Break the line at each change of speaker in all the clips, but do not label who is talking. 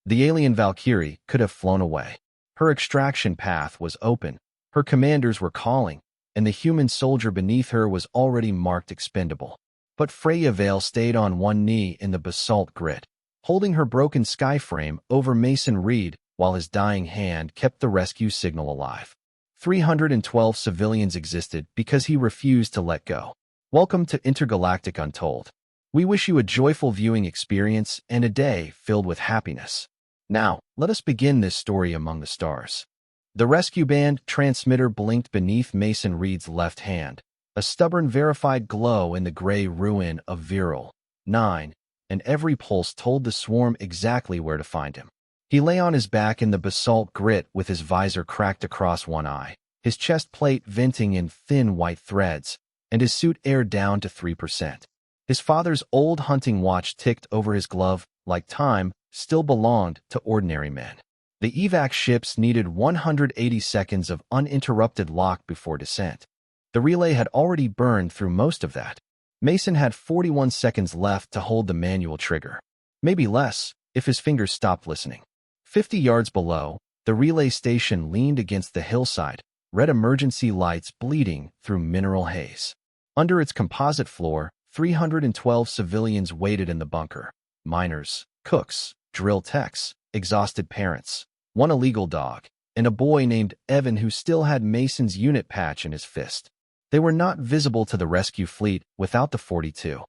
The alien Valkyrie could have flown away. Her extraction path was open, her commanders were calling, and the human soldier beneath her was already marked expendable. But Freya Vale stayed on one knee in the basalt grit, holding her broken skyframe over Mason Reed while his dying hand kept the rescue signal alive. 312 civilians existed because he refused to let go. Welcome to Intergalactic Untold. We wish you a joyful viewing experience and a day filled with happiness. Now, let us begin this story among the stars. The rescue band transmitter blinked beneath Mason Reed's left hand, a stubborn verified glow in the gray ruin of Viral 9, and every pulse told the swarm exactly where to find him. He lay on his back in the basalt grit with his visor cracked across one eye, his chest plate venting in thin white threads, and his suit aired down to 3%. His father's old hunting watch ticked over his glove, like time still belonged to ordinary men. The evac ships needed 180 seconds of uninterrupted lock before descent. The relay had already burned through most of that. Mason had 41 seconds left to hold the manual trigger. Maybe less, if his fingers stopped listening. 50 yards below, the relay station leaned against the hillside, red emergency lights bleeding through mineral haze. Under its composite floor, 312 civilians waited in the bunker. Miners, cooks, drill techs, exhausted parents, one illegal dog, and a boy named Evan who still had Mason's unit patch in his fist. They were not visible to the rescue fleet without the 42-7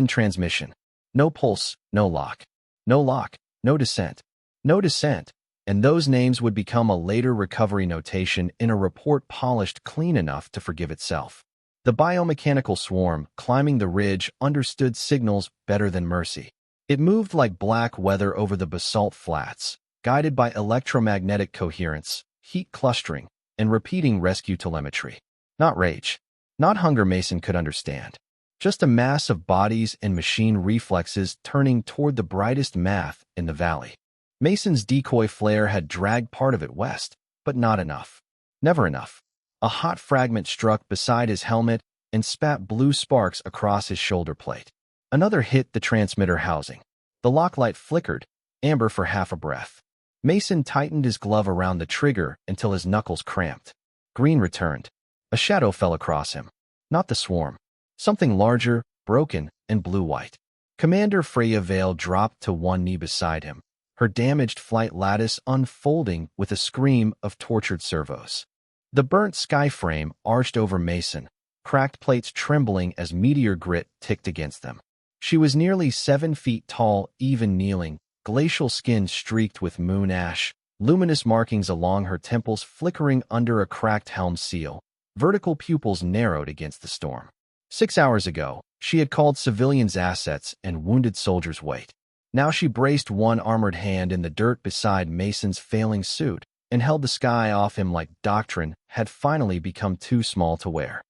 transmission. No pulse, no lock. No lock, no descent. No descent, and those names would become a later recovery notation in a report polished clean enough to forgive itself. The biomechanical swarm climbing the ridge understood signals better than mercy. It moved like black weather over the basalt flats, guided by electromagnetic coherence, heat clustering, and repeating rescue telemetry. Not rage. Not hunger Mason could understand. Just a mass of bodies and machine reflexes turning toward the brightest math in the valley. Mason's decoy flare had dragged part of it west, but not enough. Never enough. A hot fragment struck beside his helmet and spat blue sparks across his shoulder plate. Another hit the transmitter housing. The lock light flickered, amber for half a breath. Mason tightened his glove around the trigger until his knuckles cramped. Green returned. A shadow fell across him. Not the swarm. Something larger, broken, and blue-white. Commander Freya Vale dropped to one knee beside him, her damaged flight lattice unfolding with a scream of tortured servos. The burnt skyframe arched over Mason, cracked plates trembling as meteor grit ticked against them. She was nearly 7 feet tall, even kneeling, glacial skin streaked with moon ash, luminous markings along her temples flickering under a cracked helm seal, vertical pupils narrowed against the storm. 6 hours ago, she had called civilians assets and wounded soldiers weight. Now she braced one armored hand in the dirt beside Mason's failing suit and held the sky off him like doctrine had finally become too small to wear.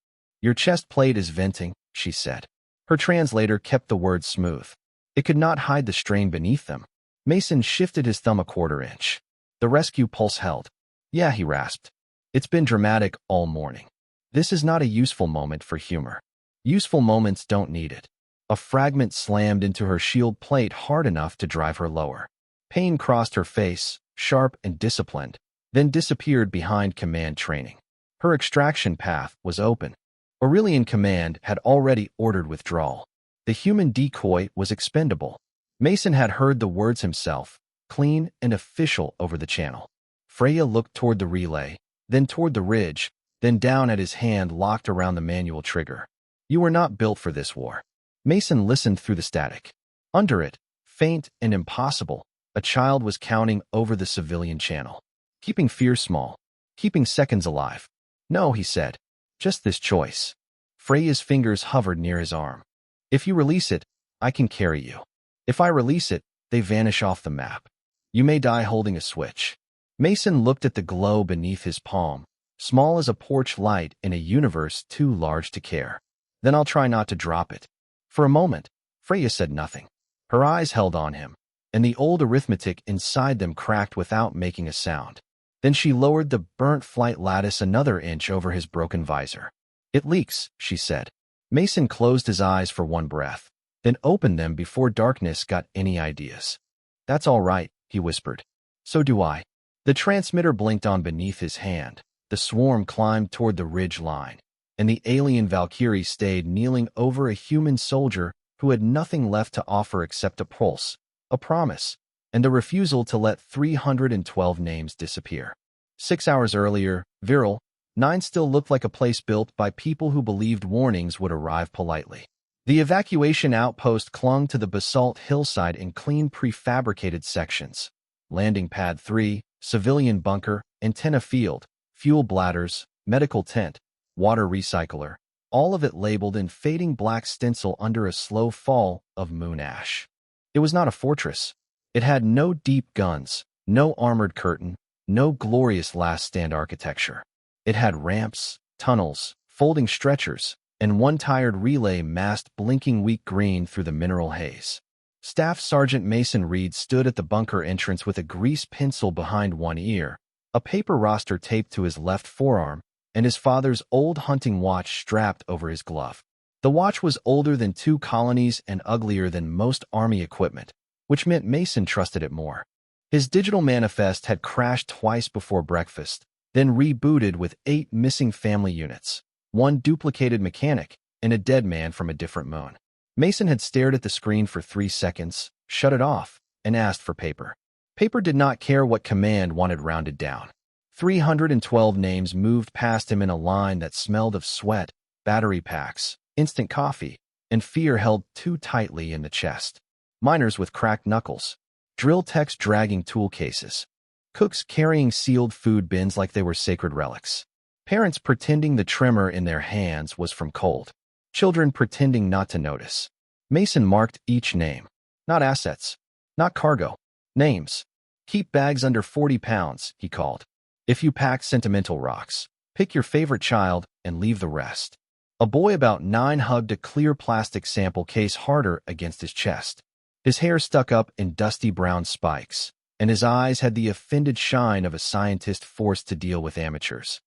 "Your chest plate is venting," she said. Her translator kept the words smooth. It could not hide the strain beneath them. Mason shifted his thumb a quarter inch. The rescue pulse held. "Yeah," he rasped. "It's been dramatic all morning. This is not a useful moment for humor. Useful moments don't need it." A fragment slammed into her shield plate hard enough to drive her lower. Pain crossed her face, sharp and disciplined, then disappeared behind command training. Her extraction path was open. Aurelian Command had already ordered withdrawal. The human decoy was expendable. Mason had heard the words himself, clean and official over the channel. Freya looked toward the relay, then toward the ridge, then down at his hand locked around the manual trigger. "You were not built for this war." Mason listened through the static. Under it, faint and impossible, a child was counting over the civilian channel. Keeping fear small. Keeping seconds alive. "No," he said. "Just this choice." Freya's fingers hovered near his arm. "If you release it, I can carry you. If I release it, they vanish off the map. You may die holding a switch." Mason looked at the glow beneath his palm, small as a porch light in a universe too large to care. "Then I'll try not to drop it." For a moment, Freya said nothing. Her eyes held on him, and the old arithmetic inside them cracked without making a sound. Then she lowered the burnt flight lattice another inch over his broken visor. "It leaks," she said. Mason closed his eyes for one breath, then opened them before darkness got any ideas. "That's all right," he whispered. So do I. The transmitter blinked on beneath his hand. The swarm climbed toward the ridge line, and the alien Valkyrie stayed kneeling over a human soldier who had nothing left to offer except a pulse, a promise, and the refusal to let 312 names disappear. 6 hours earlier, Viral 9 still looked like a place built by people who believed warnings would arrive politely. The evacuation outpost clung to the basalt hillside in clean prefabricated sections. Landing pad 3, civilian bunker, antenna field, fuel bladders, medical tent, water recycler, all of it labeled in fading black stencil under a slow fall of moon ash. It was not a fortress. It had no deep guns, no armored curtain, no glorious last stand architecture. It had ramps, tunnels, folding stretchers, and one tired relay mast blinking weak green through the mineral haze. Staff Sergeant Mason Reed stood at the bunker entrance with a grease pencil behind one ear, a paper roster taped to his left forearm, and his father's old hunting watch strapped over his glove. The watch was older than 2 colonies and uglier than most Army equipment, which meant Mason trusted it more. His digital manifest had crashed twice before breakfast, then rebooted with 8 missing family units, 1 duplicated mechanic, and a dead man from a different moon. Mason had stared at the screen for 3 seconds, shut it off, and asked for paper. Paper did not care what command wanted rounded down. 312 names moved past him in a line that smelled of sweat, battery packs, instant coffee, and fear held too tightly in the chest. Miners with cracked knuckles, drill techs dragging tool cases, cooks carrying sealed food bins like they were sacred relics, parents pretending the tremor in their hands was from cold, children pretending not to notice. Mason marked each name. Not assets, not cargo, names. Keep bags under 40 pounds, he called. If you pack sentimental rocks, pick your favorite child and leave the rest. A boy about 9 hugged a clear plastic sample case harder against his chest. His hair stuck up in dusty brown spikes, and his eyes had the offended shine of a scientist forced to deal with amateurs.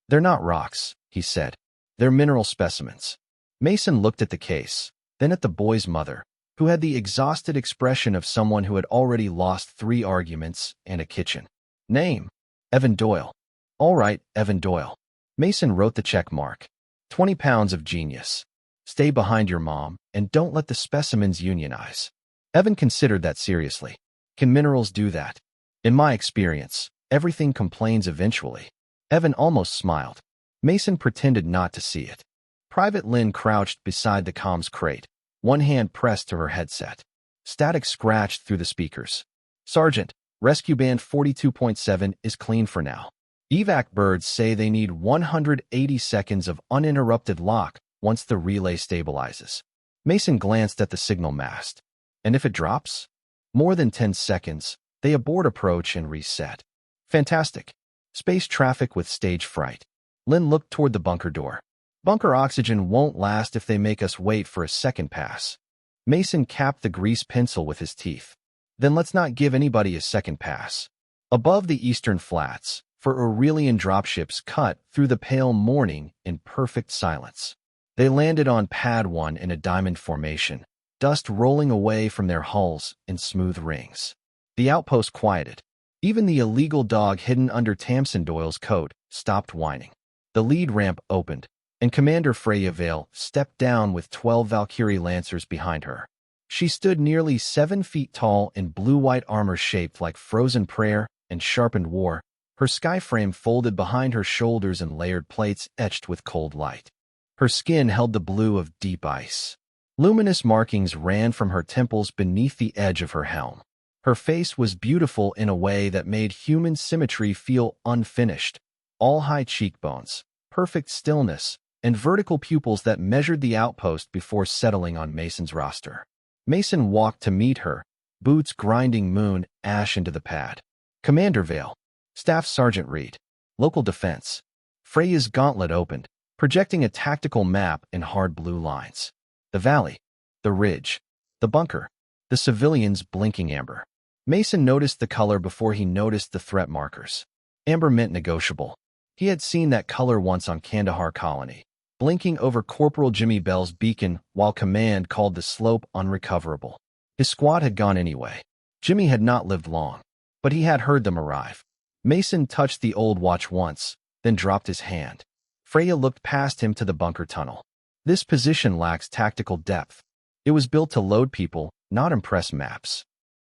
They're not rocks, he said. They're mineral specimens. Mason looked at the case, then at the boy's mother, who had the exhausted expression of someone who had already lost 3 arguments and a kitchen. Name: Evan Doyle. All right, Evan Doyle. Mason wrote the check mark. 20 pounds of genius. Stay behind your mom, and don't let the specimens unionize. Evan considered that seriously. Can minerals do that? In my experience, everything complains eventually. Evan almost smiled. Mason pretended not to see it. Private Lynn crouched beside the comms crate, one hand pressed to her headset. Static scratched through the speakers. Sergeant, Rescue Band 42.7 is clean for now. Evac birds say they need 180 seconds of uninterrupted lock once the relay stabilizes. Mason glanced at the signal mast. And if it drops? More than 10 seconds, they abort approach and reset. Fantastic. Space traffic with stage fright. Lynn looked toward the bunker door. Bunker oxygen won't last if they make us wait for a second pass. Mason capped the grease pencil with his teeth. Then let's not give anybody a second pass. Above the eastern flats, for Aurelian dropships cut through the pale morning in perfect silence. They landed on Pad 1 in a diamond formation, dust rolling away from their hulls in smooth rings. The outpost quieted. Even the illegal dog hidden under Tamsin Doyle's coat stopped whining. The lead ramp opened, and Commander Freya Vale stepped down with 12 Valkyrie Lancers behind her. She stood nearly 7 feet tall in blue-white armor shaped like frozen prayer and sharpened war, her skyframe folded behind her shoulders and layered plates etched with cold light. Her skin held the blue of deep ice. Luminous markings ran from her temples beneath the edge of her helm. Her face was beautiful in a way that made human symmetry feel unfinished. All high cheekbones, perfect stillness, and vertical pupils that measured the outpost before settling on Mason's roster. Mason walked to meet her, boots grinding moon ash into the pad. Commander Vale. Staff Sergeant Reed. Local Defense. Freya's gauntlet opened, projecting a tactical map in hard blue lines. The valley, the ridge, the bunker, the civilians blinking amber. Mason noticed the color before he noticed the threat markers. Amber meant negotiable. He had seen that color once on Kandahar Colony, blinking over Corporal Jimmy Bell's beacon while command called the slope unrecoverable. His squad had gone anyway. Jimmy had not lived long. but he had heard them arrive. Mason touched the old watch once, then dropped his hand. Freya looked past him to the bunker tunnel. This position lacks tactical depth. It was built to load people, not impress maps.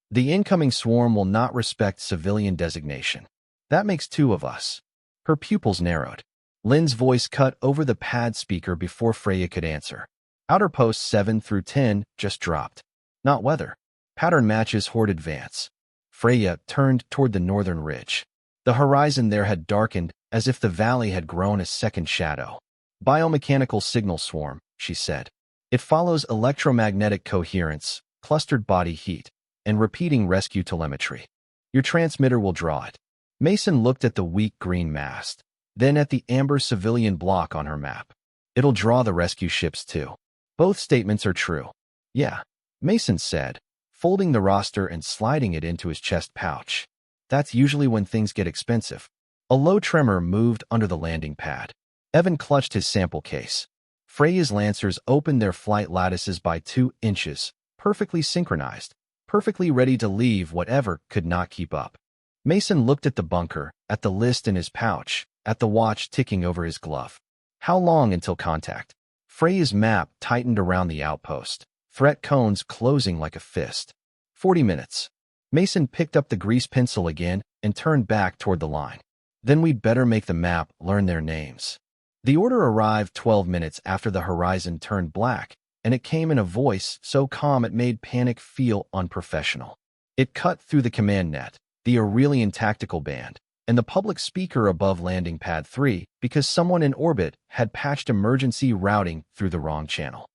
The incoming swarm will not respect civilian designation. That makes 2 of us. Her pupils narrowed. Lynn's voice cut over the pad speaker before Freya could answer. Outer posts 7 through 10 just dropped. Not weather. Pattern matches Horde advance. Freya turned toward the northern ridge. The horizon there had darkened, as if the valley had grown a second shadow. Biomechanical signal swarm, she said. It follows electromagnetic coherence, clustered body heat, and repeating rescue telemetry. Your transmitter will draw it. Mason looked at the weak green mast, then at the amber civilian block on her map. It'll draw the rescue ships too. Both statements are true. Yeah, Mason said, folding the roster and sliding it into his chest pouch. That's usually when things get expensive. A low tremor moved under the landing pad. Evan clutched his sample case. Freya's Lancers opened their flight lattices by 2 inches, perfectly synchronized, perfectly ready to leave whatever could not keep up. Mason looked at the bunker, at the list in his pouch, at the watch ticking over his glove. How long until contact? Freya's map tightened around the outpost, threat cones closing like a fist. 40 minutes. Mason picked up the grease pencil again and turned back toward the line. Then we'd better make the map learn their names. The order arrived 12 minutes after the horizon turned black, and it came in a voice so calm it made panic feel unprofessional. It cut through the command net, the Aurelian tactical band, and the public speaker above landing pad 3 because someone in orbit had patched emergency routing through the wrong channel.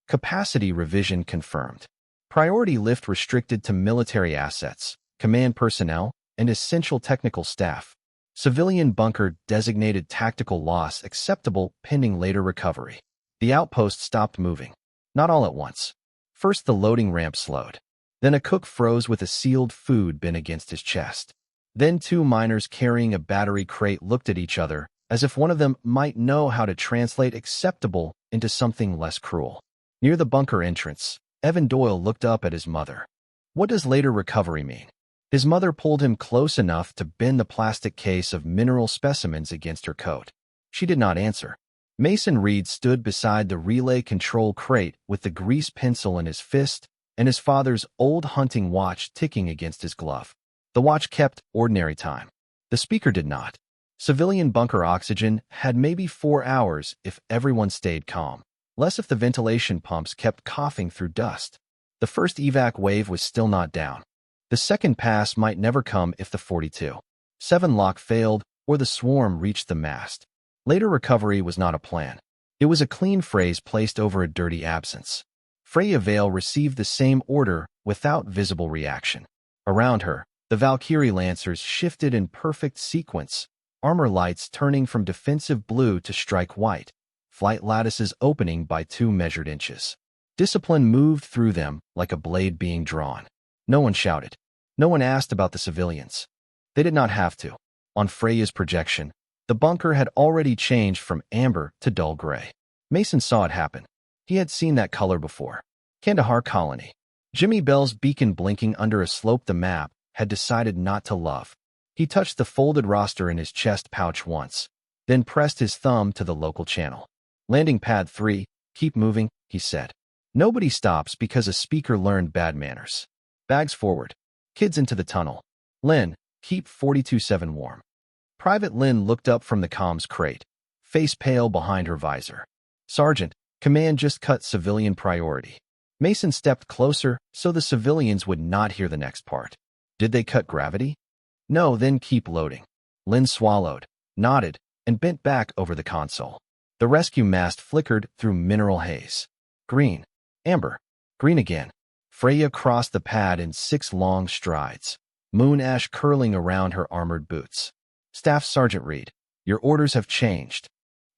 Capacity revision confirmed. Priority lift restricted to military assets, command personnel, and essential technical staff. Civilian bunker designated tactical loss acceptable pending later recovery. The outpost stopped moving. Not all at once. First the loading ramp slowed. Then a cook froze with a sealed food bin against his chest. Then 2 miners carrying a battery crate looked at each other, as if one of them might know how to translate acceptable into something less cruel. Near the bunker entrance, Evan Doyle looked up at his mother. What does later recovery mean? His mother pulled him close enough to bend the plastic case of mineral specimens against her coat. She did not answer. Mason Reed stood beside the relay control crate with the grease pencil in his fist and his father's old hunting watch ticking against his glove. The watch kept ordinary time. The speaker did not. Civilian bunker oxygen had maybe 4 hours if everyone stayed calm, less if the ventilation pumps kept coughing through dust. The first evac wave was still not down. The second pass might never come if the 42-7 lock failed or the swarm reached the mast. Later recovery was not a plan. It was a clean phrase placed over a dirty absence. Freya Vale received the same order without visible reaction. Around her, the Valkyrie Lancers shifted in perfect sequence, armor lights turning from defensive blue to strike white, flight lattices opening by 2 measured inches. Discipline moved through them like a blade being drawn. No one shouted. No one asked about the civilians. They did not have to. On Freya's projection, the bunker had already changed from amber to dull gray. Mason saw it happen. He had seen that color before. Kandahar Colony. Jimmy Bell's beacon blinking under a slope the map had decided not to love. He touched the folded roster in his chest pouch once, then pressed his thumb to the local channel. Landing pad 3, keep moving, he said. Nobody stops because a speaker learned bad manners. Bags forward. Kids into the tunnel. Lynn, keep 42-7 warm. Private Lynn looked up from the comms crate, face pale behind her visor. Sergeant, command just cut civilian priority. Mason stepped closer so the civilians would not hear the next part. Did they cut gravity? No, then keep loading. Lynn swallowed, nodded, and bent back over the console. The rescue mast flickered through mineral haze. Green. Amber. Green again. Freya crossed the pad in 6 long strides, moon ash curling around her armored boots. Staff Sergeant Reed, your orders have changed.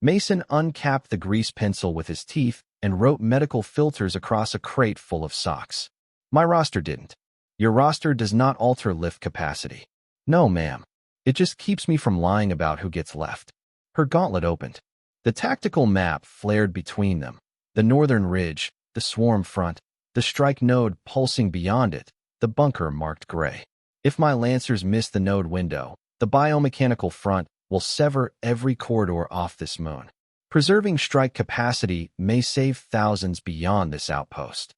Mason uncapped the grease pencil with his teeth and wrote medical filters across a crate full of socks. My roster didn't. Your roster does not alter lift capacity. No, ma'am. It just keeps me from lying about who gets left. Her gauntlet opened. The tactical map flared between them. The northern ridge, the swarm front, the strike node pulsing beyond it, the bunker marked gray. If my lancers miss the node window, the biomechanical front will sever every corridor off this moon. Preserving strike capacity may save thousands beyond this outpost.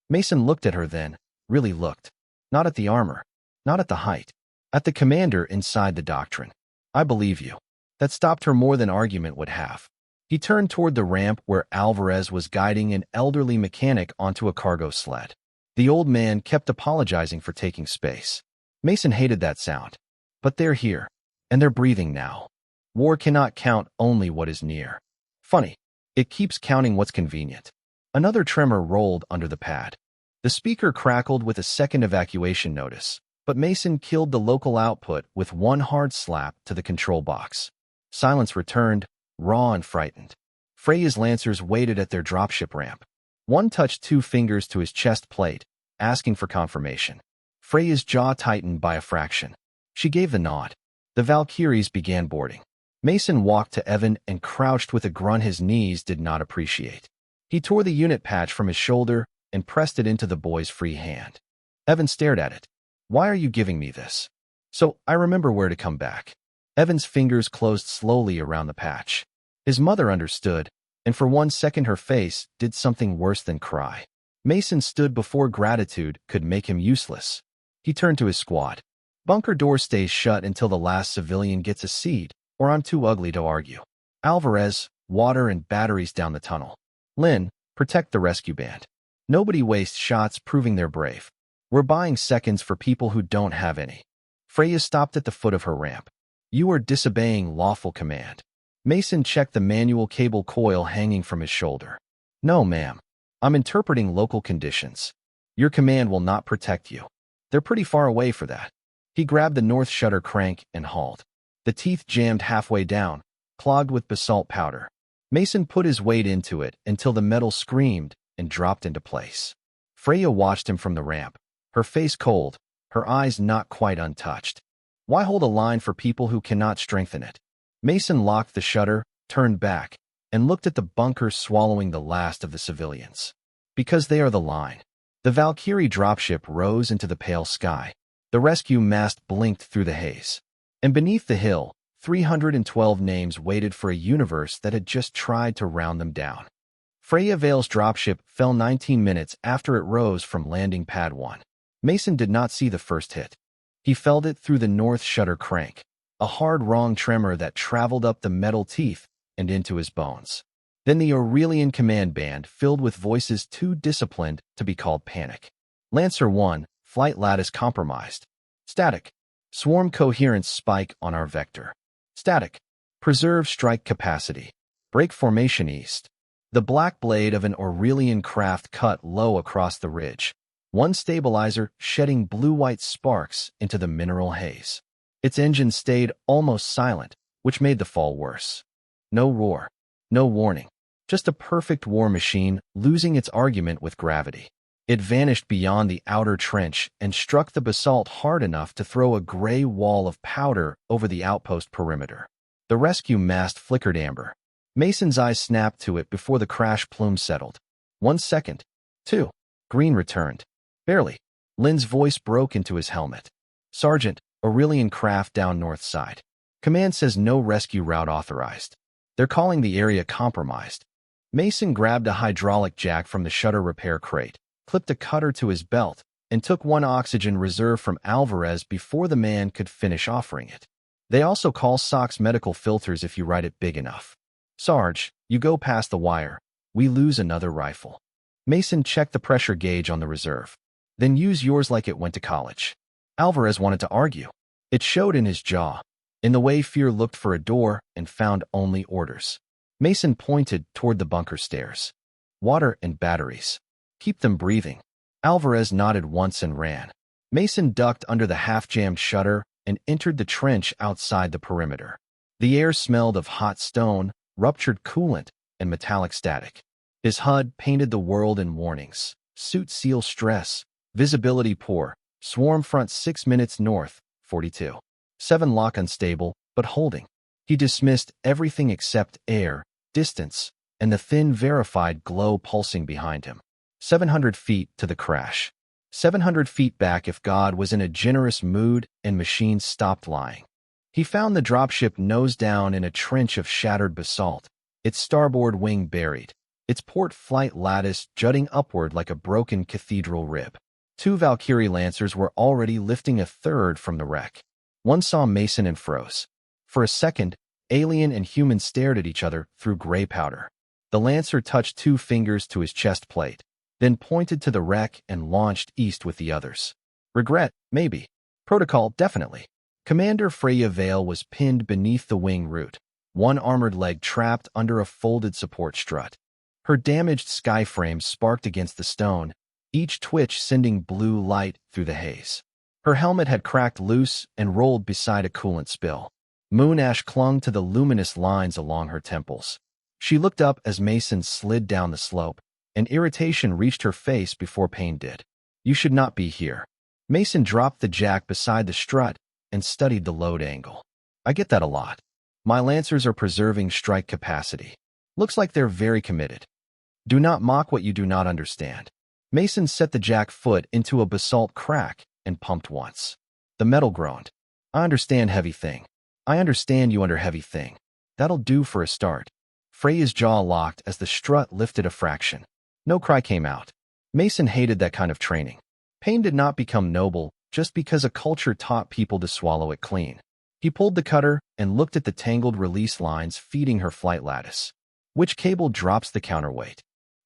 Mason looked at her then, really looked. Not at the armor, not at the height, at the commander inside the doctrine. I believe you. That stopped her more than argument would have. He turned toward the ramp where Alvarez was guiding an elderly mechanic onto a cargo sled. The old man kept apologizing for taking space. Mason hated that sound. But they're here, and they're breathing now. War cannot count only what is near. Funny, it keeps counting what's convenient. Another tremor rolled under the pad. The speaker crackled with a second evacuation notice, but Mason killed the local output with one hard slap to the control box. Silence returned, raw and frightened. Freya's lancers waited at their dropship ramp. One touched 2 fingers to his chest plate, asking for confirmation. Freya's jaw tightened by a fraction. She gave the nod. The Valkyries began boarding. Mason walked to Evan and crouched with a grunt his knees did not appreciate. He tore the unit patch from his shoulder and pressed it into the boy's free hand. Evan stared at it. Why are you giving me this? So I remember where to come back. Evan's fingers closed slowly around the patch. His mother understood, and for 1 second her face did something worse than cry. Mason stood before gratitude could make him useless. He turned to his squad. Bunker door stays shut until the last civilian gets a seat, or I'm too ugly to argue. Alvarez, water and batteries down the tunnel. Lynn, protect the rescue band. Nobody wastes shots proving they're brave. We're buying seconds for people who don't have any. Freya stopped at the foot of her ramp. You are disobeying lawful command. Mason checked the manual cable coil hanging from his shoulder. No, ma'am. I'm interpreting local conditions. Your command will not protect you. They're pretty far away for that. He grabbed the north shutter crank and hauled. The teeth jammed halfway down, clogged with basalt powder. Mason put his weight into it until the metal screamed and dropped into place. Freya watched him from the ramp, her face cold, her eyes not quite untouched. Why hold a line for people who cannot strengthen it? Mason locked the shutter, turned back, and looked at the bunker swallowing the last of the civilians. Because they are the line. The Valkyrie dropship rose into the pale sky. The rescue mast blinked through the haze. And beneath the hill, 312 names waited for a universe that had just tried to round them down. Freya Vale's dropship fell 19 minutes after it rose from landing pad 1. Mason did not see the first hit. He felt it through the north shutter crank, a hard wrong tremor that traveled up the metal teeth and into his bones. Then the Aurelian command band filled with voices too disciplined to be called panic. Lancer 1, flight lattice compromised. Static. Swarm coherence spike on our vector. Static. Preserve strike capacity. Break formation east. The black blade of an Aurelian craft cut low across the ridge. One stabilizer shedding blue-white sparks into the mineral haze. Its engine stayed almost silent, which made the fall worse. No roar. No warning. Just a perfect war machine losing its argument with gravity. It vanished beyond the outer trench and struck the basalt hard enough to throw a gray wall of powder over the outpost perimeter. The rescue mast flickered amber. Mason's eyes snapped to it before the crash plume settled. 1 second. 2. Green returned. Barely. Lynn's voice broke into his helmet. Sergeant, Aurelian craft down north side. Command says no rescue route authorized. They're calling the area compromised. Mason grabbed a hydraulic jack from the shutter repair crate, clipped a cutter to his belt, and took 1 oxygen reserve from Alvarez before the man could finish offering it. They also call SOX medical filters if you write it big enough. Sarge, you go past the wire. We lose another rifle. Mason checked the pressure gauge on the reserve. Then use yours like it went to college. Alvarez wanted to argue. It showed in his jaw, in the way fear looked for a door and found only orders. Mason pointed toward the bunker stairs. Water and batteries. Keep them breathing. Alvarez nodded once and ran. Mason ducked under the half-jammed shutter and entered the trench outside the perimeter. The air smelled of hot stone, ruptured coolant, and metallic static. His HUD painted the world in warnings. Suit seal stress. Visibility poor. Swarm front 6 minutes north, 42. 7 lock unstable, but holding. He dismissed everything except air, distance, and the thin verified glow pulsing behind him. 700 feet to the crash. 700 feet back if God was in a generous mood and machines stopped lying. He found the dropship nose down in a trench of shattered basalt, its starboard wing buried, its port flight lattice jutting upward like a broken cathedral rib. 2 Valkyrie lancers were already lifting a third from the wreck. One saw Mason and froze. For a second, alien and human stared at each other through gray powder. The lancer touched 2 fingers to his chest plate, then pointed to the wreck and launched east with the others. Regret, maybe. Protocol, definitely. Commander Freya Vale was pinned beneath the wing root, one armored leg trapped under a folded support strut. Her damaged skyframe sparked against the stone, each twitch sending blue light through the haze. Her helmet had cracked loose and rolled beside a coolant spill. Moon ash clung to the luminous lines along her temples. She looked up as Mason slid down the slope, and irritation reached her face before pain did. You should not be here. Mason dropped the jack beside the strut and studied the load angle. I get that a lot. My lancers are preserving strike capacity. Looks like they're very committed. Do not mock what you do not understand. Mason set the jack foot into a basalt crack and pumped once. The metal groaned. I understand, heavy thing. I understand you under heavy thing. That'll do for a start. Freya's jaw locked as the strut lifted a fraction. No cry came out. Mason hated that kind of training. Pain did not become noble just because a culture taught people to swallow it clean. He pulled the cutter and looked at the tangled release lines feeding her flight lattice. Which cable drops the counterweight?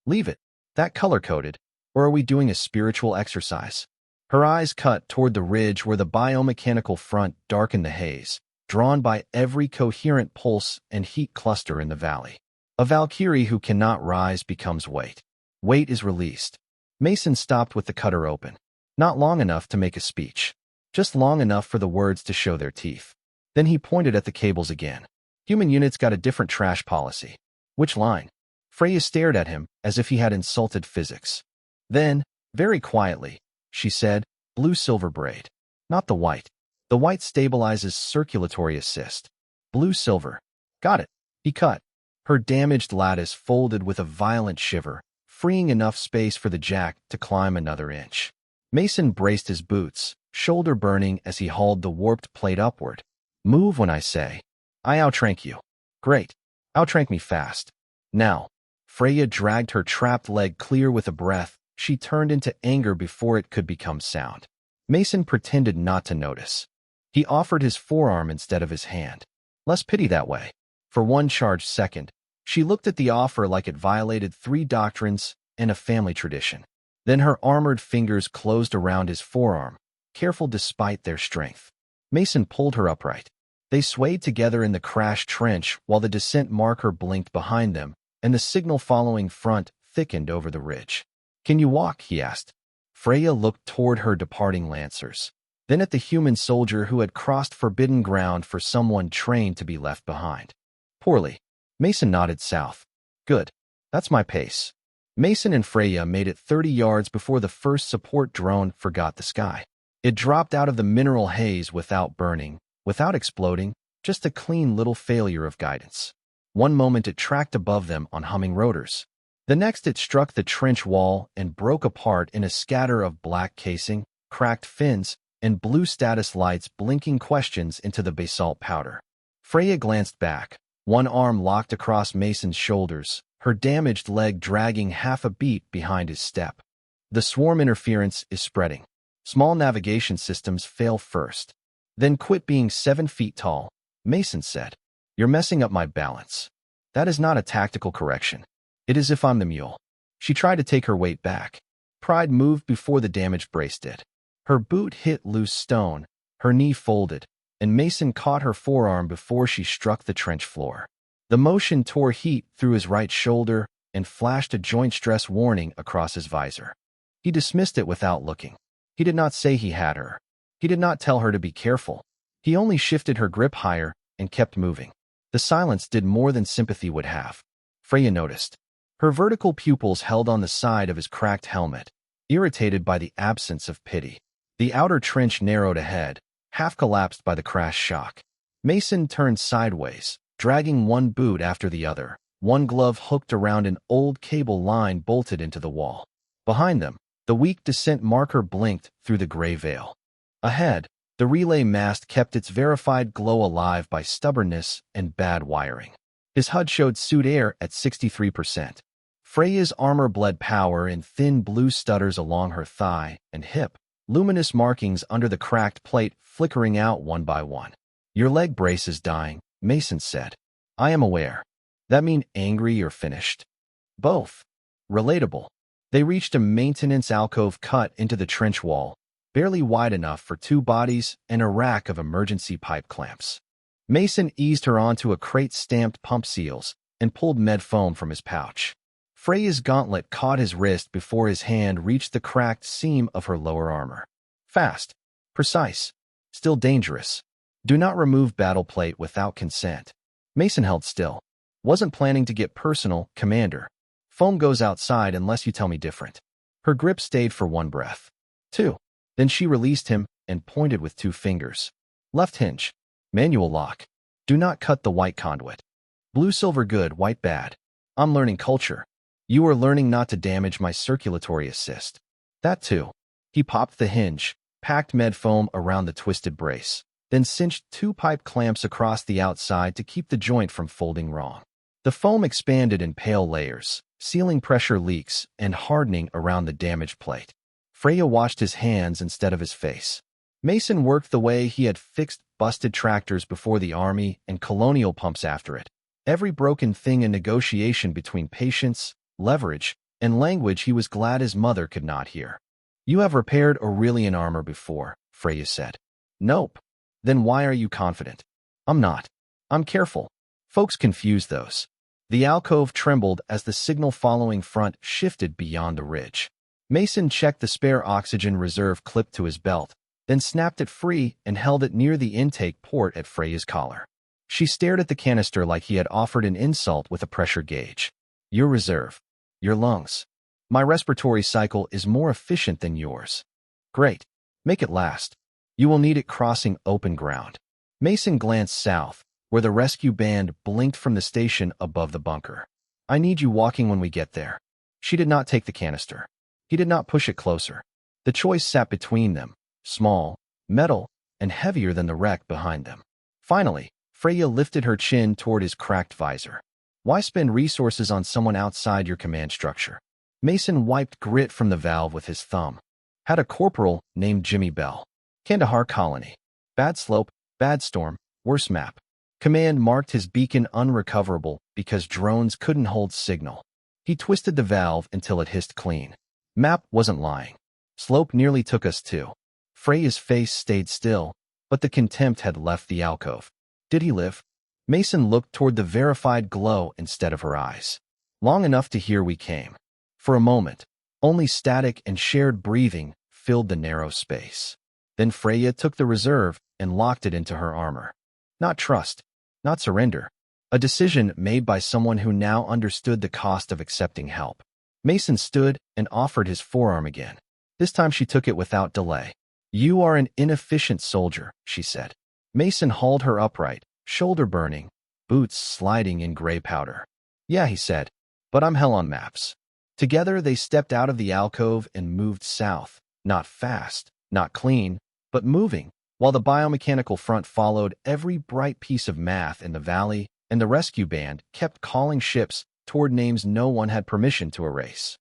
Leave it. That color-coded. Or are we doing a spiritual exercise? Her eyes cut toward the ridge where the biomechanical front darkened the haze, drawn by every coherent pulse and heat cluster in the valley. A Valkyrie who cannot rise becomes weight. Weight is released. Mason stopped with the cutter open. Not long enough to make a speech. Just long enough for the words to show their teeth. Then he pointed at the cables again. Human units got a different trash policy. Which line? Freya stared at him as if he had insulted physics. Then, very quietly, she said, blue-silver braid. Not the white. The white stabilizes circulatory assist. Blue-silver. Got it. He cut. Her damaged lattice folded with a violent shiver, freeing enough space for the jack to climb another inch. Mason braced his boots, shoulder burning as he hauled the warped plate upward. Move when I say. I outrank you. Great. Outrank me fast. Now. Freya dragged her trapped leg clear with a breath. She turned into anger before it could become sound. Mason pretended not to notice. He offered his forearm instead of his hand. Less pity that way. For one charged second, she looked at the offer like it violated 3 doctrines and a family tradition. Then her armored fingers closed around his forearm, careful despite their strength. Mason pulled her upright. They swayed together in the crash trench while the descent marker blinked behind them, and the signal following front thickened over the ridge. Can you walk? He asked. Freya looked toward her departing lancers, then at the human soldier who had crossed forbidden ground for someone trained to be left behind. Poorly. Mason nodded south. Good. That's my pace. Mason and Freya made it 30 yards before the first support drone forgot the sky. It dropped out of the mineral haze without burning, without exploding, just a clean little failure of guidance. One moment it tracked above them on humming rotors. The next it struck the trench wall and broke apart in a scatter of black casing, cracked fins, and blue status lights blinking questions into the basalt powder. Freya glanced back, one arm locked across Mason's shoulders, her damaged leg dragging half a beat behind his step. The swarm interference is spreading. Small navigation systems fail first. Then quit being 7 feet tall, Mason said. You're messing up my balance. That is not a tactical correction. It is if I'm the mule. She tried to take her weight back. Pride moved before the damaged brace did. Her boot hit loose stone, her knee folded, and Mason caught her forearm before she struck the trench floor. The motion tore heat through his right shoulder and flashed a joint stress warning across his visor. He dismissed it without looking. He did not say he had her. He did not tell her to be careful. He only shifted her grip higher and kept moving. The silence did more than sympathy would have. Freya noticed. Her vertical pupils held on the side of his cracked helmet, irritated by the absence of pity. The outer trench narrowed ahead, half collapsed by the crash shock. Mason turned sideways, dragging one boot after the other, one glove hooked around an old cable line bolted into the wall. Behind them, The weak descent marker blinked through the gray veil. Ahead, the relay mast kept its verified glow alive by stubbornness and bad wiring. His HUD showed suit air at 63%. Freya's armor bled power in thin blue stutters along her thigh and hip, luminous markings under the cracked plate flickering out one by one. "Your leg brace is dying," Mason said. "I am aware. That mean angry or finished?" "Both." "Relatable." They reached a maintenance alcove cut into the trench wall, barely wide enough for 2 bodies and a rack of emergency pipe clamps. Mason eased her onto a crate stamped pump seals and pulled med foam from his pouch. Freya's gauntlet caught his wrist before his hand reached the cracked seam of her lower armor. Fast. Precise. Still dangerous. "Do not remove battle plate without consent." Mason held still. "Wasn't planning to get personal, Commander. Foam goes outside unless you tell me different." Her grip stayed for 1 breath. 2. Then she released him and pointed with 2 fingers. "Left hinge. Manual lock. Do not cut the white conduit. Blue silver good, white bad. I'm learning culture. You are learning not to damage my circulatory assist." "That too." He popped the hinge, packed med foam around the twisted brace, then cinched 2 pipe clamps across the outside to keep the joint from folding wrong. The foam expanded in pale layers, sealing pressure leaks and hardening around the damaged plate. Freya watched his hands instead of his face. Mason worked the way he had fixed busted tractors before the army and colonial pumps after it. Every broken thing a negotiation between patience, leverage, and language he was glad his mother could not hear. "You have repaired Aurelian armor before," Freya said. "Nope." "Then why are you confident?" "I'm not. I'm careful. Folks confuse those." The alcove trembled as the signal following front shifted beyond the ridge. Mason checked the spare oxygen reserve clipped to his belt, then snapped it free and held it near the intake port at Freya's collar. She stared at the canister like he had offered an insult with a pressure gauge. "Your reserve. Your lungs. My respiratory cycle is more efficient than yours." "Great. Make it last. You will need it crossing open ground." Mason glanced south, where the rescue band blinked from the station above the bunker. "I need you walking when we get there." She did not take the canister. He did not push it closer. The choice sat between them, small, metal, and heavier than the wreck behind them. Finally, Freya lifted her chin toward his cracked visor. "Why spend resources on someone outside your command structure?" Mason wiped grit from the valve with his thumb. "Had a corporal named Jimmy Bell. Kandahar Colony. Bad slope, bad storm, worse map. Command marked his beacon unrecoverable because drones couldn't hold signal. He twisted the valve until it hissed clean. Map wasn't lying. Slope nearly took us too." Freya's face stayed still, but the contempt had left the alcove. "Did he live?" Mason looked toward the verified glow instead of her eyes. "Long enough to hear we came." For a moment, only static and shared breathing filled the narrow space. Then Freya took the reserve and locked it into her armor. Not trust, not surrender. A decision made by someone who now understood the cost of accepting help. Mason stood and offered his forearm again. This time she took it without delay. "You are an inefficient soldier," she said. Mason hauled her upright, shoulder burning, boots sliding in gray powder. "Yeah," he said, "but I'm hell on maps." Together they stepped out of the alcove and moved south, not fast, not clean, but moving, while the biomechanical front followed every bright piece of math in the valley, and the rescue band kept calling ships toward names no one had permission to erase.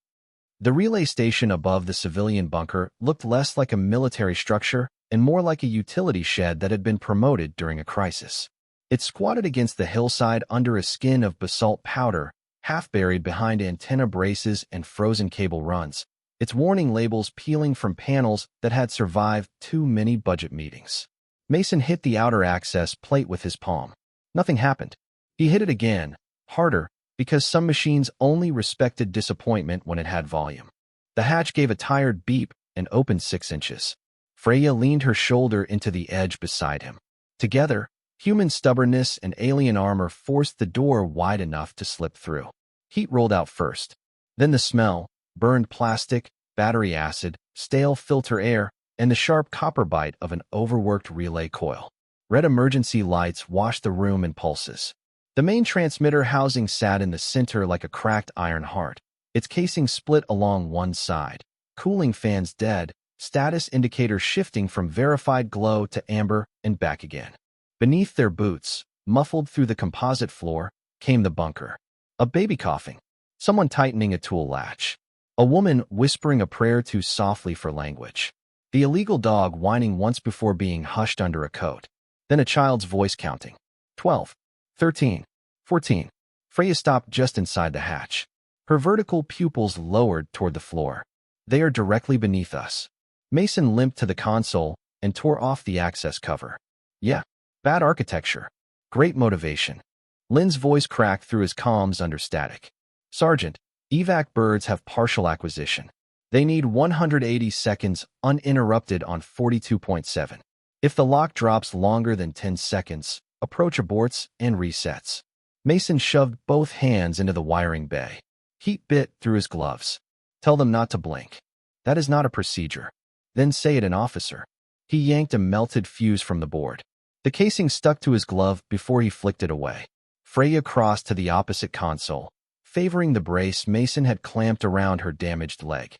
The relay station above the civilian bunker looked less like a military structure and more like a utility shed that had been promoted during a crisis. It squatted against the hillside under a skin of basalt powder, half buried behind antenna braces and frozen cable runs, its warning labels peeling from panels that had survived too many budget meetings. Mason hit the outer access plate with his palm. Nothing happened. He hit it again, harder, because some machines only respected disappointment when it had volume. The hatch gave a tired beep and opened 6 inches. Freya leaned her shoulder into the edge beside him. Together, human stubbornness and alien armor forced the door wide enough to slip through. Heat rolled out first. Then the smell, burned plastic, battery acid, stale filter air, and the sharp copper bite of an overworked relay coil. Red emergency lights washed the room in pulses. The main transmitter housing sat in the center like a cracked iron heart, its casing split along one side, cooling fans dead, status indicator shifting from verified glow to amber and back again. Beneath their boots, muffled through the composite floor, came the bunker. A baby coughing. Someone tightening a tool latch. A woman whispering a prayer too softly for language. The illegal dog whining once before being hushed under a coat. Then a child's voice counting. 12, 13, 14. Freya stopped just inside the hatch. Her vertical pupils lowered toward the floor. They are directly beneath us. Mason limped to the console and tore off the access cover. Yeah, bad architecture. Great motivation. Lynn's voice cracked through his comms under static. Sergeant, evac birds have partial acquisition. They need 180 seconds uninterrupted on 42.7. If the lock drops longer than 10 seconds, approach aborts and resets. Mason shoved both hands into the wiring bay. Heat bit through his gloves. Tell them not to blink. That is not a procedure. Then say it an officer. He yanked a melted fuse from the board. The casing stuck to his glove before he flicked it away. Freya crossed to the opposite console, favoring the brace Mason had clamped around her damaged leg.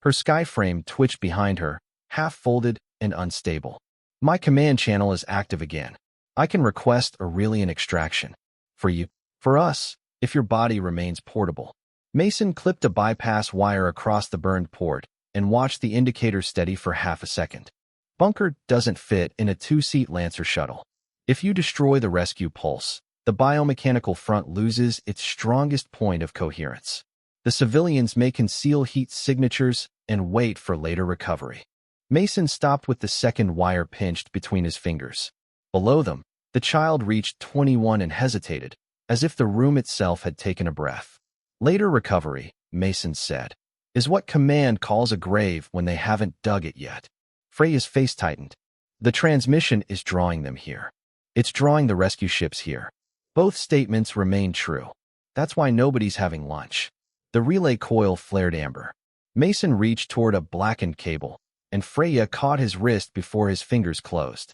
Her skyframe twitched behind her, half-folded and unstable. My command channel is active again. I can request Aurelian extraction. For you. For us, if your body remains portable. Mason clipped a bypass wire across the burned port and watched the indicator steady for half a second. Bunker doesn't fit in a two-seat Lancer shuttle. If you destroy the rescue pulse, the biomechanical front loses its strongest point of coherence. The civilians may conceal heat signatures and wait for later recovery. Mason stopped with the second wire pinched between his fingers. Below them, the child reached 21 and hesitated, as if the room itself had taken a breath. Later recovery, Mason said, is what command calls a grave when they haven't dug it yet. Freya's face tightened. The transmission is drawing them here. It's drawing the rescue ships here. Both statements remain true. That's why nobody's having lunch. The relay coil flared amber. Mason reached toward a blackened cable, and Freya caught his wrist before his fingers closed.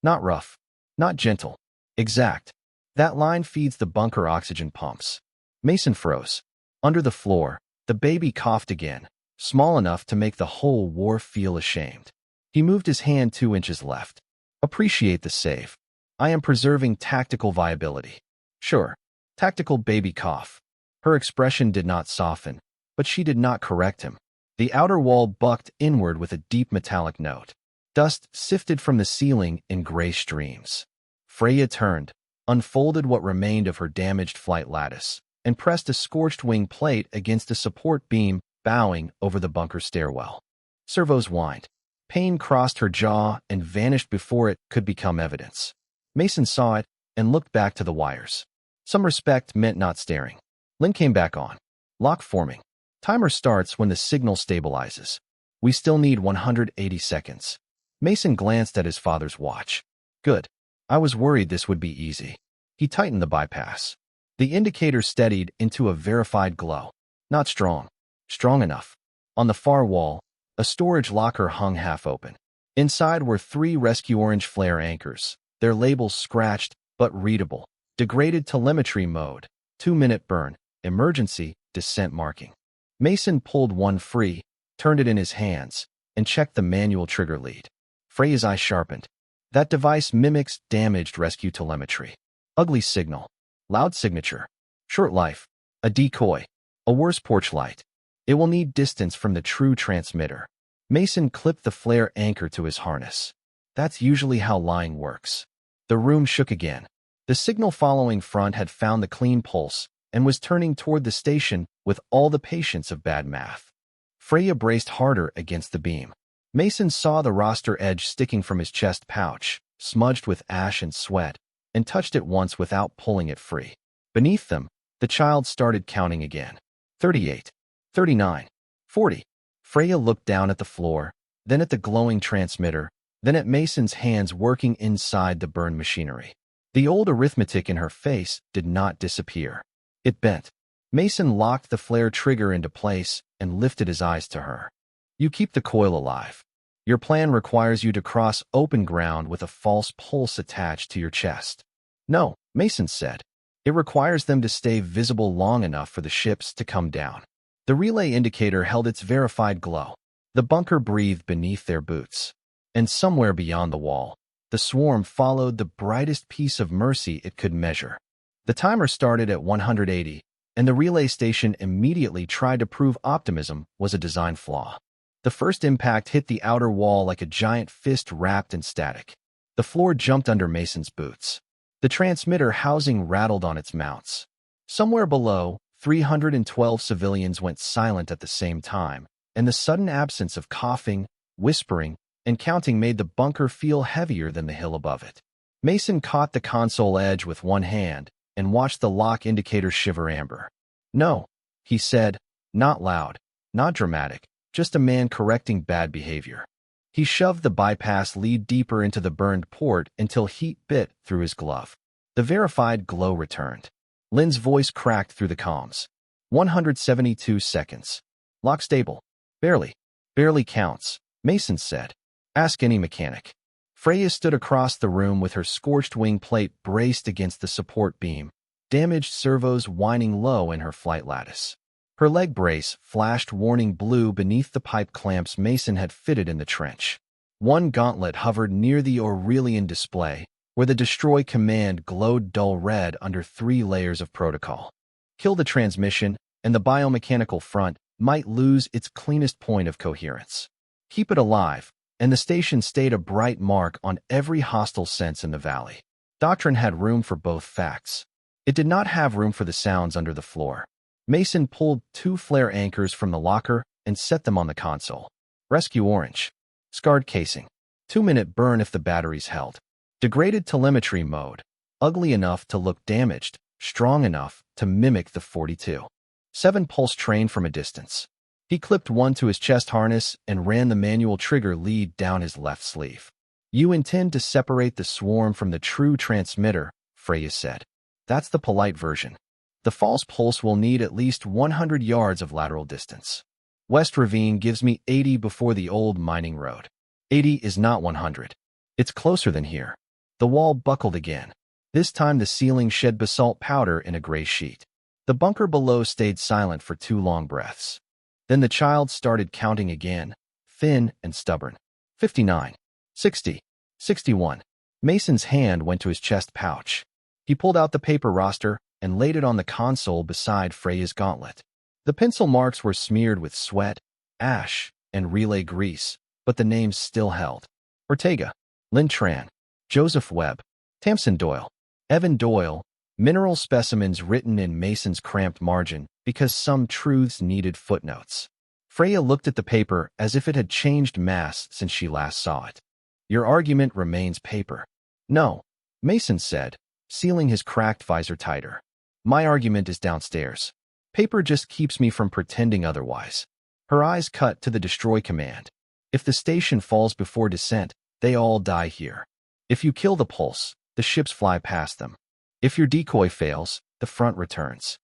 Not rough. Not gentle. Exact. That line feeds the bunker oxygen pumps. Mason froze. Under the floor, the baby coughed again, small enough to make the whole wharf feel ashamed. He moved his hand 2 inches left. Appreciate the save. I am preserving tactical viability. Sure. Tactical baby cough. Her expression did not soften, but she did not correct him. The outer wall bucked inward with a deep metallic note. Dust sifted from the ceiling in gray streams. Freya turned, unfolded what remained of her damaged flight lattice, and pressed a scorched wing plate against a support beam, bowing over the bunker stairwell. Servos whined. Pain crossed her jaw and vanished before it could become evidence. Mason saw it and looked back to the wires. Some respect meant not staring. Lynn came back on. Lock forming. Timer starts when the signal stabilizes. We still need 180 seconds. Mason glanced at his father's watch. Good. I was worried this would be easy. He tightened the bypass. The indicator steadied into a verified glow. Not strong. Strong enough. On the far wall, a storage locker hung half open. Inside were 3 rescue orange flare anchors, their labels scratched but readable. Degraded telemetry mode, 2-minute burn, emergency, descent marking. Mason pulled one free, turned it in his hands, and checked the manual trigger lead. Freya's eye sharpened. That device mimics damaged rescue telemetry. Ugly signal. Loud signature. Short life. A decoy. A worse porch light. It will need distance from the true transmitter. Mason clipped the flare anchor to his harness. That's usually how lying works. The room shook again. The signal following front had found the clean pulse and was turning toward the station with all the patience of bad math. Freya braced harder against the beam. Mason saw the roster edge sticking from his chest pouch, smudged with ash and sweat, and touched it once without pulling it free. Beneath them, the child started counting again. 38. 39. 40. Freya looked down at the floor, then at the glowing transmitter, then at Mason's hands working inside the burned machinery. The old arithmetic in her face did not disappear. It bent. Mason locked the flare trigger into place and lifted his eyes to her. You keep the coil alive. Your plan requires you to cross open ground with a false pulse attached to your chest. No, Mason said. It requires them to stay visible long enough for the ships to come down. The relay indicator held its verified glow. The bunker breathed beneath their boots. And somewhere beyond the wall, the swarm followed the brightest piece of mercy it could measure. The timer started at 180, and the relay station immediately tried to prove optimism was a design flaw. The first impact hit the outer wall like a giant fist wrapped in static. The floor jumped under Mason's boots. The transmitter housing rattled on its mounts. Somewhere below, 312 civilians went silent at the same time, and the sudden absence of coughing, whispering, and counting made the bunker feel heavier than the hill above it. Mason caught the console edge with one hand and watched the lock indicator shiver amber. "No," he said, not loud, not dramatic, just a man correcting bad behavior. He shoved the bypass lead deeper into the burned port until heat bit through his glove. The verified glow returned. Lynn's voice cracked through the comms. 172 seconds. Lock stable. Barely. Barely counts, Mason said. Ask any mechanic. Freya stood across the room with her scorched wing plate braced against the support beam, damaged servos whining low in her flight lattice. Her leg brace flashed warning blue beneath the pipe clamps Mason had fitted in the trench. One gauntlet hovered near the Aurelian display, where the destroy command glowed dull red under 3 layers of protocol. Kill the transmission, and the biomechanical front might lose its cleanest point of coherence. Keep it alive, and the station stayed a bright mark on every hostile sense in the valley. Doctrine had room for both facts. It did not have room for the sounds under the floor. Mason pulled 2 flare anchors from the locker and set them on the console. Rescue orange. Scarred casing. 2-minute burn if the batteries held. Degraded telemetry mode. Ugly enough to look damaged, strong enough to mimic the 42. 7 pulse train from a distance. He clipped one to his chest harness and ran the manual trigger lead down his left sleeve. You intend to separate the swarm from the true transmitter, Freya said. That's the polite version. The false pulse will need at least 100 yards of lateral distance. West Ravine gives me 80 before the old mining road. 80 is not 100. It's closer than here. The wall buckled again. This time the ceiling shed basalt powder in a gray sheet. The bunker below stayed silent for 2 long breaths. Then the child started counting again, thin and stubborn. 59. 60. 61. Mason's hand went to his chest pouch. He pulled out the paper roster and laid it on the console beside Freya's gauntlet. The pencil marks were smeared with sweat, ash, and relay grease, but the names still held. Ortega, Lynn Tran, Joseph Webb, Tamsin Doyle, Evan Doyle, mineral specimens written in Mason's cramped margin because some truths needed footnotes. Freya looked at the paper as if it had changed mass since she last saw it. Your argument remains paper. No, Mason said, sealing his cracked visor tighter. My argument is downstairs. Paper just keeps me from pretending otherwise. Her eyes cut to the destroy command. If the station falls before descent, they all die here. If you kill the pulse, the ships fly past them. If your decoy fails, the front returns.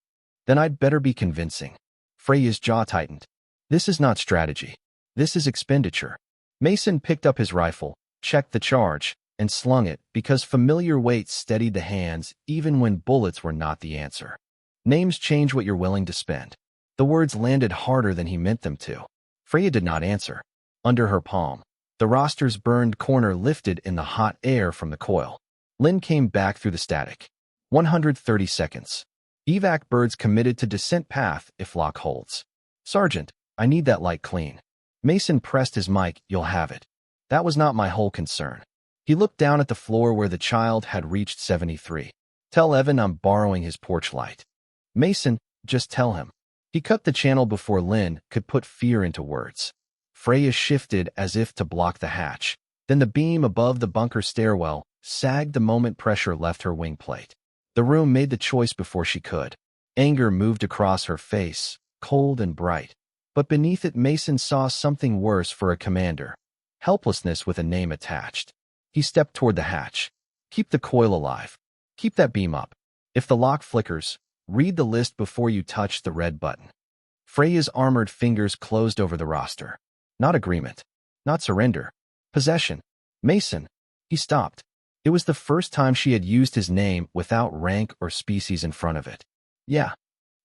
Then I'd better be convincing. Freya's jaw tightened. This is not strategy. This is expenditure. Mason picked up his rifle, checked the charge, and slung it because familiar weight steadied the hands even when bullets were not the answer. Names change what you're willing to spend. The words landed harder than he meant them to. Freya did not answer. Under her palm, the roster's burned corner lifted in the hot air from the coil. Lynn came back through the static. 130 seconds. Evac birds committed to descent path if lock holds. Sergeant, I need that light clean. Mason pressed his mic. You'll have it. That was not my whole concern. He looked down at the floor where the child had reached 73. Tell Evan I'm borrowing his porch light. Mason, just tell him. He cut the channel before Lynn could put fear into words. Freya shifted as if to block the hatch. Then the beam above the bunker stairwell sagged the moment pressure left her wing plate. The room made the choice before she could. Anger moved across her face, cold and bright. But beneath it Mason saw something worse for a commander. Helplessness with a name attached. He stepped toward the hatch. Keep the coil alive. Keep that beam up. If the lock flickers, read the list before you touch the red button. Freya's armored fingers closed over the roster. Not agreement. Not surrender. Possession. Mason. He stopped. It was the first time she had used his name without rank or species in front of it. Yeah.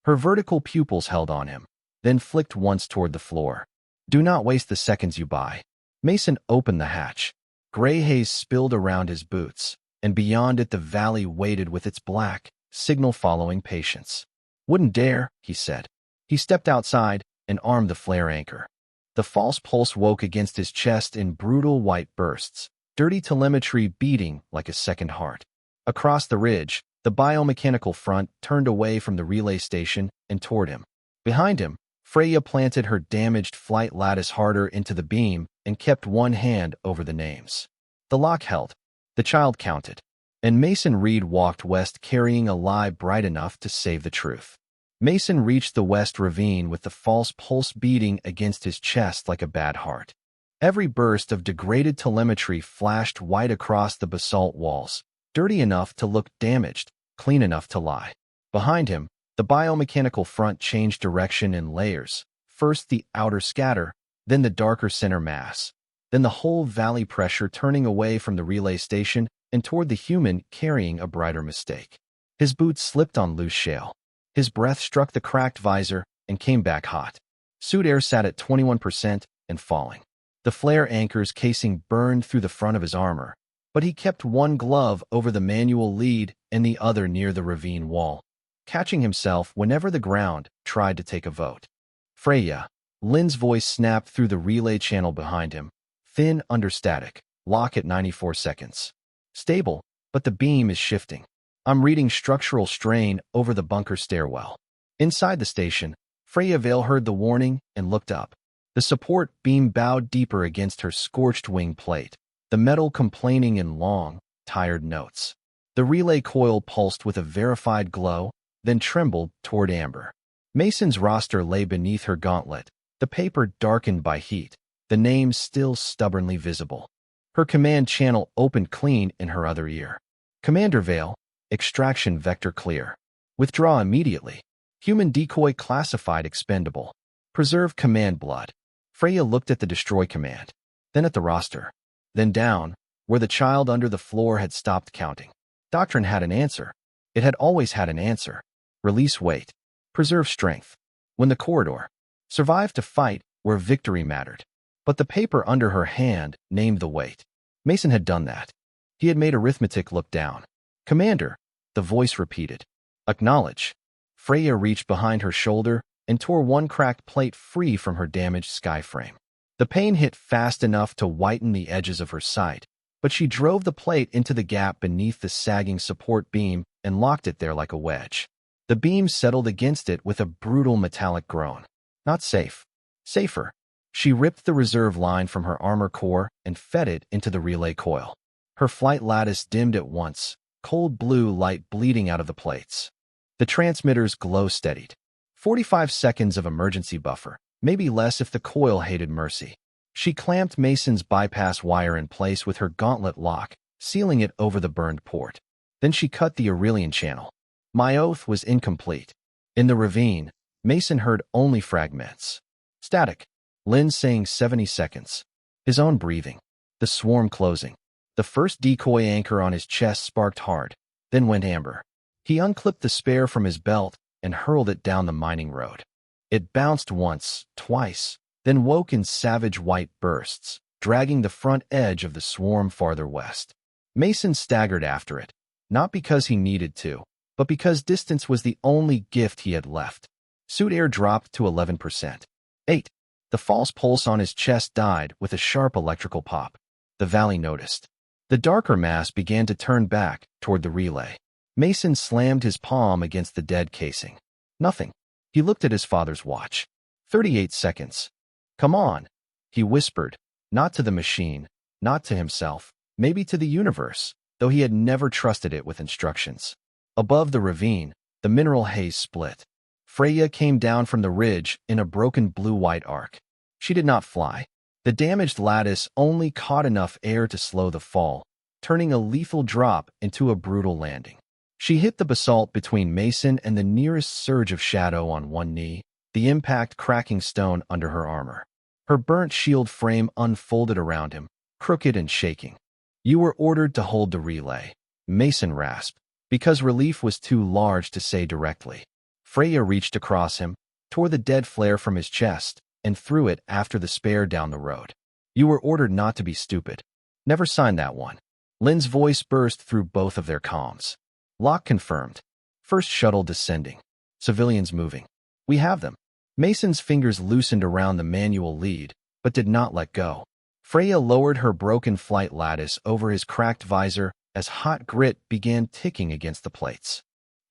Her vertical pupils held on him, then flicked once toward the floor. Do not waste the seconds you buy. Mason opened the hatch. Gray haze spilled around his boots, and beyond it the valley waited with its black, signal-following patience. Wouldn't dare, he said. He stepped outside and armed the flare anchor. The false pulse woke against his chest in brutal white bursts, dirty telemetry beating like a second heart. Across the ridge, the biomechanical front turned away from the relay station and toward him. Behind him, Freya planted her damaged flight lattice harder into the beam and kept one hand over the names. The lock held. The child counted. And Mason Reed walked west carrying a lie bright enough to save the truth. Mason reached the west ravine with the false pulse beating against his chest like a bad heart. Every burst of degraded telemetry flashed white across the basalt walls, dirty enough to look damaged, clean enough to lie. Behind him, the biomechanical front changed direction in layers, first the outer scatter, then the darker center mass, then the whole valley pressure turning away from the relay station and toward the human carrying a brighter mistake. His boots slipped on loose shale. His breath struck the cracked visor and came back hot. Suit air sat at 21% and falling. The flare anchor's casing burned through the front of his armor, but he kept one glove over the manual lead and the other near the ravine wall, catching himself whenever the ground tried to take a vote. Freya, Lynn's voice snapped through the relay channel behind him, thin under static, lock at 94 seconds. Stable, but the beam is shifting. I'm reading structural strain over the bunker stairwell. Inside the station, Freya Vale heard the warning and looked up. The support beam bowed deeper against her scorched wing plate, the metal complaining in long, tired notes. The relay coil pulsed with a verified glow, then trembled toward amber. Mason's roster lay beneath her gauntlet, the paper darkened by heat, the names still stubbornly visible. Her command channel opened clean in her other ear. Commander Vale, extraction vector clear. Withdraw immediately. Human decoy classified expendable. Preserve command blood. Freya looked at the destroy command, then at the roster, then down, where the child under the floor had stopped counting. Doctrine had an answer. It had always had an answer. Release weight. Preserve strength. When the corridor. Survive to fight where victory mattered. But the paper under her hand named the weight. Mason had done that. He had made arithmetic look down. Commander, the voice repeated. Acknowledge. Freya reached behind her shoulder and tore one cracked plate free from her damaged skyframe. The pain hit fast enough to whiten the edges of her sight, but she drove the plate into the gap beneath the sagging support beam and locked it there like a wedge. The beam settled against it with a brutal metallic groan. Not safe. Safer. She ripped the reserve line from her armor core and fed it into the relay coil. Her flight lattice dimmed at once, cold blue light bleeding out of the plates. The transmitter's glow steadied. 45 seconds of emergency buffer, maybe less if the coil hated mercy. She clamped Mason's bypass wire in place with her gauntlet lock, sealing it over the burned port. Then she cut the Aurelian channel. My oath was incomplete. In the ravine, Mason heard only fragments. Static. Lynn saying 70 seconds. His own breathing. The swarm closing. The first decoy anchor on his chest sparked hard, then went amber. He unclipped the spare from his belt and hurled it down the mining road. It bounced once, twice, then woke in savage white bursts, dragging the front edge of the swarm farther west. Mason staggered after it, not because he needed to, but because distance was the only gift he had left. Suit air dropped to 11%. 8. The false pulse on his chest died with a sharp electrical pop. The valley noticed. The darker mass began to turn back toward the relay. Mason slammed his palm against the dead casing. Nothing. He looked at his father's watch. 38 seconds. Come on, he whispered, not to the machine, not to himself, maybe to the universe, though he had never trusted it with instructions. Above the ravine, the mineral haze split. Freya came down from the ridge in a broken blue-white arc. She did not fly. The damaged lattice only caught enough air to slow the fall, turning a lethal drop into a brutal landing. She hit the basalt between Mason and the nearest surge of shadow on one knee, the impact cracking stone under her armor. Her burnt shield frame unfolded around him, crooked and shaking. You were ordered to hold the relay, Mason rasped, because relief was too large to say directly. Freya reached across him, tore the dead flare from his chest, and threw it after the spare down the road. You were ordered not to be stupid. Never sign that one. Lynn's voice burst through both of their comms. Lock confirmed. First shuttle descending. Civilians moving. We have them. Mason's fingers loosened around the manual lead, but did not let go. Freya lowered her broken flight lattice over his cracked visor as hot grit began ticking against the plates.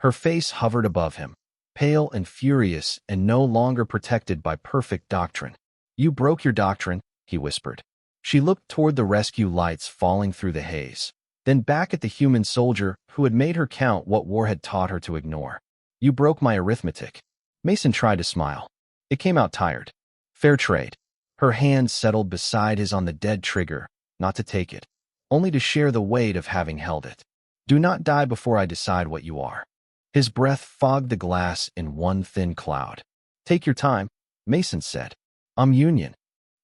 Her face hovered above him, pale and furious and no longer protected by perfect doctrine. You broke your doctrine, he whispered. She looked toward the rescue lights falling through the haze, then back at the human soldier who had made her count what war had taught her to ignore. You broke my arithmetic. Mason tried to smile. It came out tired. Fair trade. Her hand settled beside his on the dead trigger, not to take it, only to share the weight of having held it. Do not die before I decide what you are. His breath fogged the glass in one thin cloud. Take your time, Mason said. I'm Union.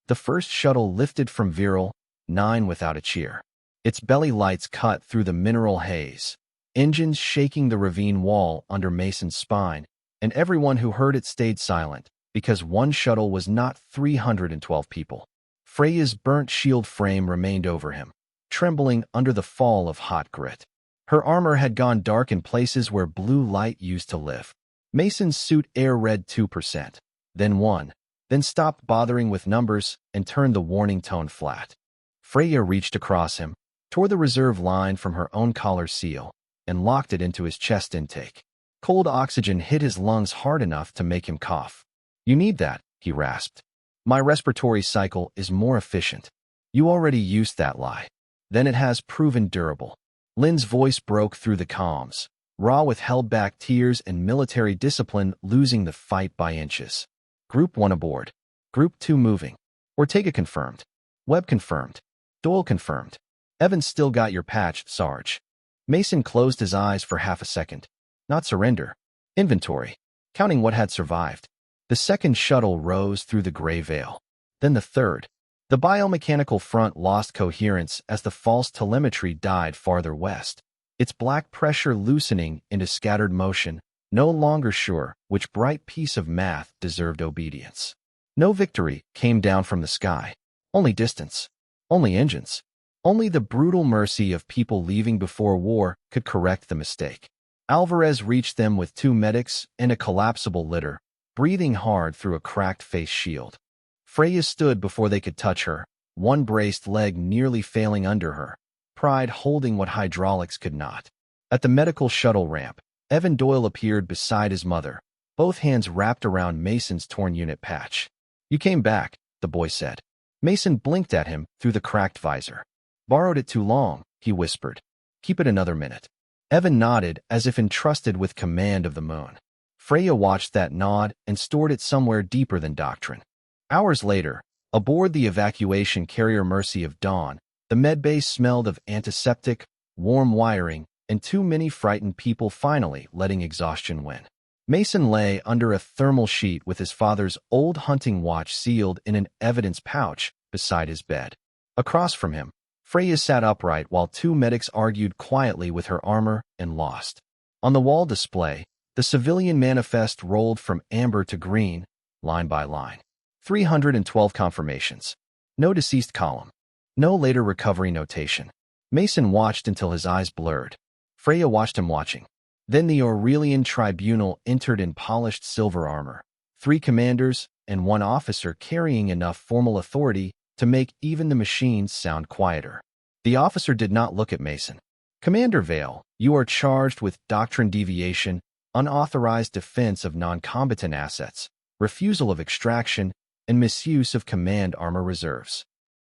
The first shuttle lifted from Viral, 9 without a cheer. Its belly lights cut through the mineral haze, engines shaking the ravine wall under Mason's spine, and everyone who heard it stayed silent, because one shuttle was not 312 people. Freya's burnt shield frame remained over him, trembling under the fall of hot grit. Her armor had gone dark in places where blue light used to live. Mason's suit air read 2%, then 1, then stopped bothering with numbers and turned the warning tone flat. Freya reached across him, tore the reserve line from her own collar seal, and locked it into his chest intake. Cold oxygen hit his lungs hard enough to make him cough. You need that, he rasped. My respiratory cycle is more efficient. You already used that lie. Then it has proven durable. Lynn's voice broke through the comms, raw with held-back tears and military discipline losing the fight by inches. Group 1 aboard. Group 2 moving. Ortega confirmed. Webb confirmed. Doyle confirmed. Evans still got your patch, Sarge. Mason closed his eyes for half a second. Not surrender. Inventory. Counting what had survived. The second shuttle rose through the gray veil. Then the third. The biomechanical front lost coherence as the false telemetry died farther west, its black pressure loosening into scattered motion, no longer sure which bright piece of math deserved obedience. No victory came down from the sky. Only distance. Only engines. Only the brutal mercy of people leaving before war could correct the mistake. Alvarez reached them with 2 medics and a collapsible litter, breathing hard through a cracked face shield. Freya stood before they could touch her, one braced leg nearly failing under her, pride holding what hydraulics could not. At the medical shuttle ramp, Evan Doyle appeared beside his mother, both hands wrapped around Mason's torn unit patch. You came back, the boy said. Mason blinked at him through the cracked visor. Borrowed it too long, he whispered. Keep it another minute. Evan nodded as if entrusted with command of the moon. Freya watched that nod and stored it somewhere deeper than doctrine. Hours later, aboard the evacuation carrier Mercy of Dawn, the medbay smelled of antiseptic, warm wiring, and too many frightened people finally letting exhaustion win. Mason lay under a thermal sheet with his father's old hunting watch sealed in an evidence pouch beside his bed. Across from him, Freya sat upright while 2 medics argued quietly with her armor and lost. On the wall display, the civilian manifest rolled from amber to green, line by line. 312 confirmations. No deceased column. No later recovery notation. Mason watched until his eyes blurred. Freya watched him watching. Then the Aurelian tribunal entered in polished silver armor. 3 commanders and 1 officer carrying enough formal authority to make even the machines sound quieter. The officer did not look at Mason. Commander Vale, you are charged with doctrine deviation, unauthorized defense of non-combatant assets, refusal of extraction, and misuse of command armor reserves.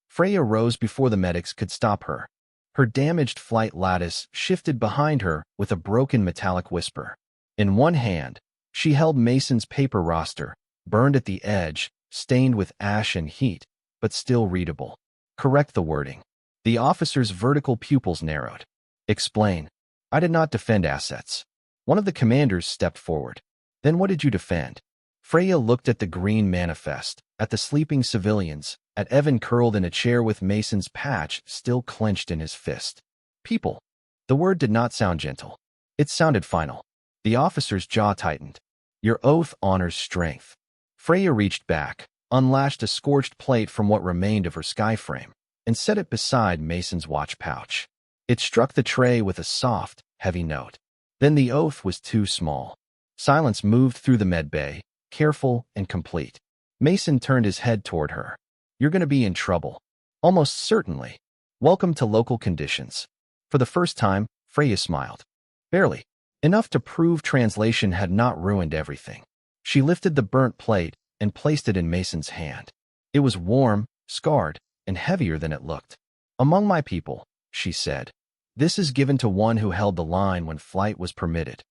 Freya rose before the medics could stop her. Her damaged flight lattice shifted behind her with a broken metallic whisper. In one hand, she held Mason's paper roster, burned at the edge, stained with ash and heat, but still readable. Correct the wording. The officer's vertical pupils narrowed. Explain. I did not defend assets. One of the commanders stepped forward. Then what did you defend? Freya looked at the green manifest, at the sleeping civilians, at Evan curled in a chair with Mason's patch still clenched in his fist. People. The word did not sound gentle. It sounded final. The officer's jaw tightened. Your oath honors strength. Freya reached back, unlatched a scorched plate from what remained of her skyframe, and set it beside Mason's watch pouch. It struck the tray with a soft, heavy note. Then the oath was too small. Silence moved through the medbay, careful and complete. Mason turned his head toward her. You're going to be in trouble. Almost certainly. Welcome to local conditions. For the first time, Freya smiled. Barely. Enough to prove translation had not ruined everything. She lifted the burnt plate and placed it in Mason's hand. It was warm, scarred, and heavier than it looked. Among my people, she said. This is given to one who held the line when flight was permitted.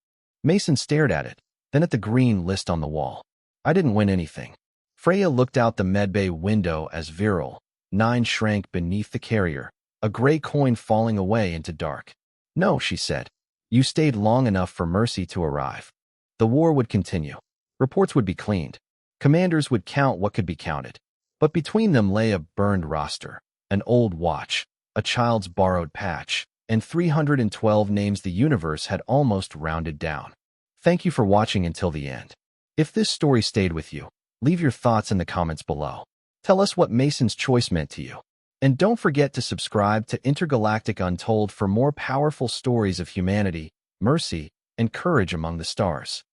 Mason stared at it, then at the green list on the wall. I didn't win anything. Freya looked out the medbay window as Viral 9 shrank beneath the carrier, a gray coin falling away into dark. No, she said. You stayed long enough for mercy to arrive. The war would continue. Reports would be cleaned. Commanders would count what could be counted. But between them lay a burned roster, an old watch, a child's borrowed patch, and 312 names the universe had almost rounded down. Thank you for watching until the end. If this story stayed with you, leave your thoughts in the comments below. Tell us what Mason's choice meant to you. And don't forget to subscribe to Intergalactic Untold for more powerful stories of humanity, mercy, and courage among the stars.